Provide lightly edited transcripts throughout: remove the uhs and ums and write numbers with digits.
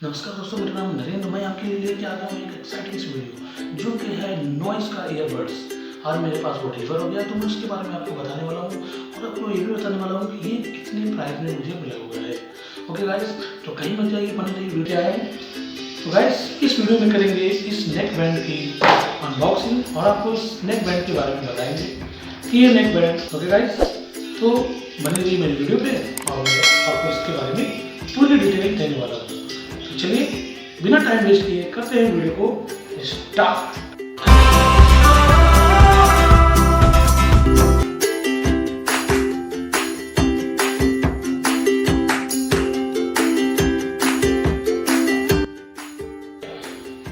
नमस्कार दोस्तों, मेरा नाम नरेंद्र। मैं आपके लिए लेके आ गया हूँ एक एक्साइटिंग सी वीडियो जो कि है नॉइस का ईयरबड्स। आज मेरे पास वो डिलीवर हो गया तो मैं उसके बारे में आपको बताने वाला हूँ और आपको ये भी बताने वाला हूँ कि ये कितने प्राइस में मुझे मिला हुआ है। ओके गाइस, तो कहीं मत जाइए, बने रहिए। वीडियो है तो गाइस, इस वीडियो में करेंगे इस नेक बैंड की अनबॉक्सिंग और आपको इस नेक बैंड के बारे में बताएंगे कि ये नेक बैंड। ओके गाइस, तो बने रहिए मेरी वीडियो पे और मैं आपको इसके बारे में पूरी डिटेल देने वाला हूँ। तो चलिए बिना टाइम वेस्ट किए करते हैं वीडियो को स्टार्ट।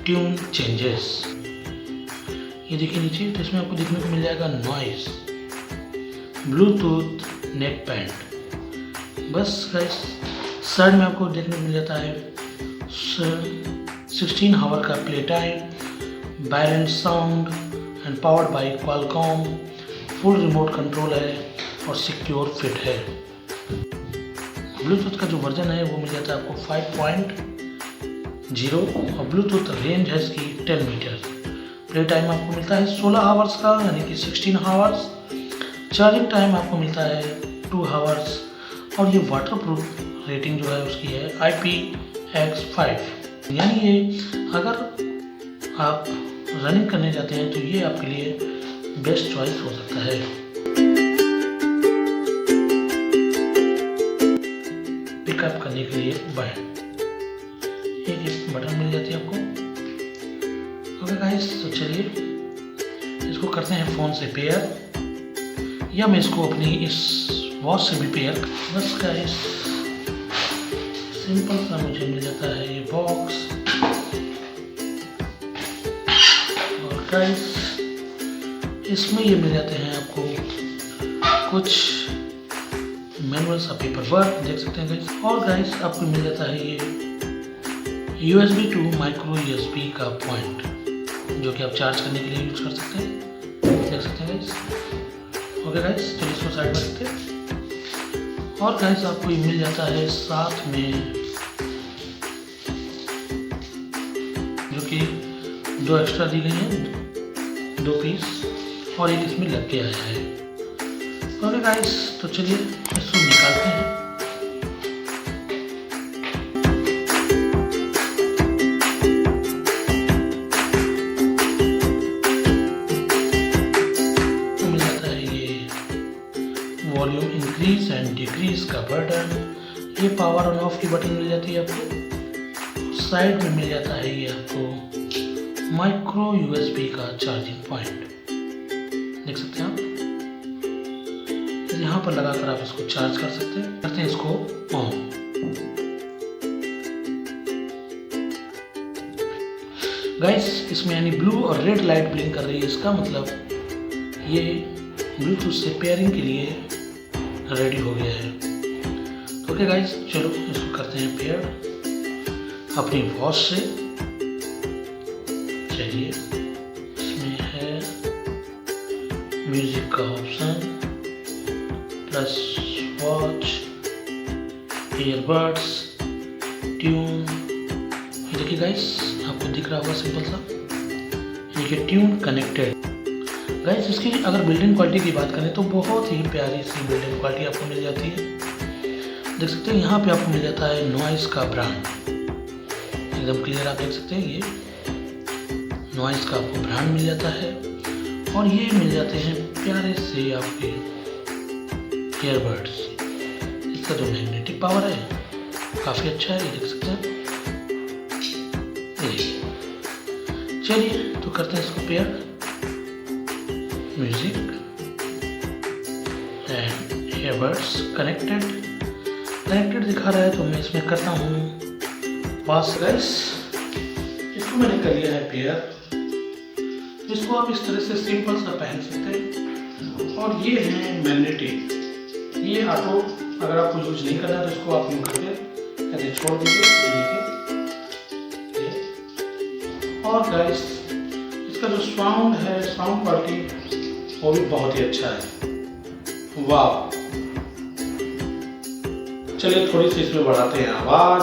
ट्यून चेंजेस, ये देखिए नीचे, तो इसमें आपको देखने को मिल जाएगा नॉइस, ब्लूटूथ, नेक बैंड। बस गाइस, साइड में आपको देखने को मिल जाता है 16 आवर का play time, balance sound and powered by Qualcomm, full remote control है और सिक्योर फिट है। ब्लूटूथ का जो वर्जन है वो मिल जाता है आपको 5.0 और ब्लूटूथ रेंज है इसकी 10 मीटर। प्ले टाइम आपको मिलता है 16 आवर्स का, यानी कि 16 आवर्स। चार्जिंग टाइम आपको मिलता है 2 आवर्स और ये वाटरप्रूफ रेटिंग जो है उसकी है IPX5, यानी ये अगर आप रनिंग करने जाते हैं तो ये आपके लिए बेस्ट चॉइस हो सकता है। पिकअप करने के लिए बैंड, एक बटन मिल जाती है आपको। ओके गाइस, तो चलिए इसको करते हैं फ़ोन से पेयर, या मैं इसको अपनी इस वॉच से भी पेयर। बस गाइस, सिंपल सा मुझे मिल जाता है ये बॉक्स। और गाइस, इसमें ये मिल जाते हैं आपको कुछ मैनुअल सा पेपर वर्क, देख सकते हैं गाइस। और गाइस, आपको मिल जाता है ये USB to माइक्रो USB का पॉइंट, जो कि आप चार्ज करने के लिए यूज कर सकते हैं, देख सकते हैं गाइस। ओके गाइस, चलिए इसको साइड में रखते हैं। और गाइस, आपको ये मिल जाता है साथ में जो कि 2 एक्स्ट्रा दी गई हैं, 2 पीस, और एक इसमें लग के आया है। ओके गाइस, तो चलिए इसको निकालते हैं। मिल जाता है ये वॉल्यूम इंक्रीज एंड डिक्रीज का बटन, ये पावर ऑन ऑफ की बटन मिल जाती है आपको। साइड में मिल जाता है ये आपको माइक्रो USB का चार्जिंग पॉइंट, देख सकते हैं आप। यहाँ पर लगाकर आप इसको चार्ज कर सकते हैं। करते हैं इसको ऑन। गाइस, इसमें यानी ब्लू और रेड लाइट ब्लिंक कर रही है, इसका मतलब ये ब्लूटूथ से पेयरिंग के लिए रेडी हो गया है। ओके गाइस, चलो इसको करते हैं पेयर अपनी वॉच से। चलिए, इसमें है म्यूजिक का option, plus watch, earbuds, tune. देखिए गाइस, आपको दिख रहा होगा सिंपल सा, ये ट्यून कनेक्टेड। गाइस, इसकी अगर बिल्डिंग क्वालिटी की बात करें तो बहुत ही प्यारी सी बिल्डिंग क्वालिटी आपको मिल जाती है, देख सकते हैं। यहाँ पे आपको मिल जाता है नॉइस का ब्रांड, एकदम क्लियर आप देख सकते हैं। ये नॉइस का आपको ब्रांड मिल जाता है और ये मिल जाते हैं प्यारे से आपके ईयरबड्स। इसका जो मैग्नेटिक पावर है काफ़ी अच्छा है, ये देख सकते हैं। चलिए तो करते हैं इसको pair, music and earbuds connected दिखा रहा है, तो मैं इसमें करता हूँ पास। गाइस, इसको मैंने कर लिया है पेयर। इसको आप इस तरह से सिंपल सा पहन सकते हैं। और ये है मैग्नेटिक, ये ऑटो अगर आपको यूज नहीं करना है तो इसको आप यूज करके ऐसे छोड़ दीजिए। और गाइस, इसका जो साउंड है, साउंड क्वालिटी वो भी बहुत ही अच्छा है। वाह, चलिए थोड़ी सी इसमें बढ़ाते हैं आवाज।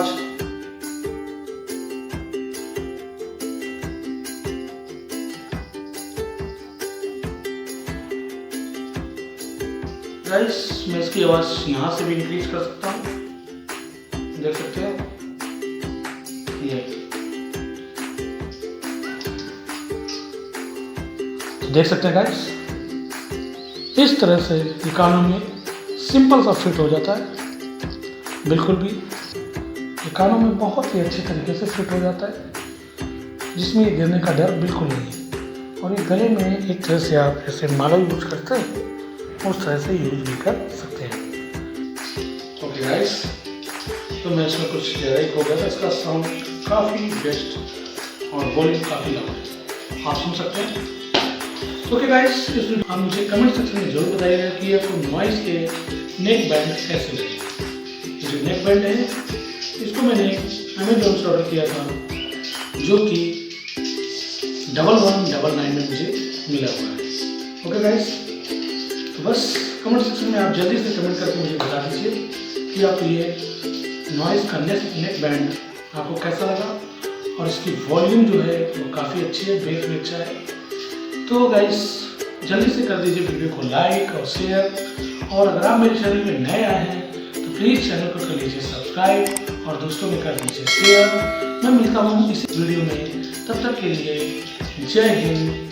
गाइस मैं इसकी आवाज़ यहाँ से भी इंक्रीज कर सकता हूँ, देख सकते हैं ये। तो देख सकते हैं गाइस, इस तरह से ये कानों में सिंपल सा फिट हो जाता है, बिल्कुल भी ये कानों में बहुत ही अच्छे तरीके से फिट हो जाता है, जिसमें ये गिरने का डर बिल्कुल नहीं है। और ये गले में एक तरह से आप जैसे माला यूज करते हैं उस तरह से यूज भी कर सकते हैं। ओके गाइस, तो मैं इसमें कुछ ज़्यादा ही हो गया था, इसका साउंड काफ़ी बेस्ट और वॉल्यूम काफ़ी लगा है, आप सुन सकते हैं। ओके गाइस, इसमें आप मुझे कमेंट सेक्शन में जरूर बताइएगा कि आपको नॉइस के नेक बैंड कैसे लगे। ये जो नेक बैंड है इसको मैंने अमेज़न से ऑर्डर किया था, जो कि 1199 में मुझे मिला हुआ है। ओके गाइस, तो बस कमेंट सेक्शन में आप जल्दी से कमेंट करके मुझे बता दीजिए कि आपको ये नॉइस का नेक बैंड आपको कैसा लगा, और इसकी वॉल्यूम जो है वो काफ़ी अच्छी है, बेस भी अच्छा है। तो गाइस जल्दी से कर दीजिए वीडियो को लाइक और शेयर, और अगर आप मेरे चैनल में नए आए हैं तो प्लीज़ चैनल को कर लीजिए सब्सक्राइब और दोस्तों में कर दीजिए शेयर। मैं मिलता हूँ इस वीडियो में, तब तक के लिए जय हिंद,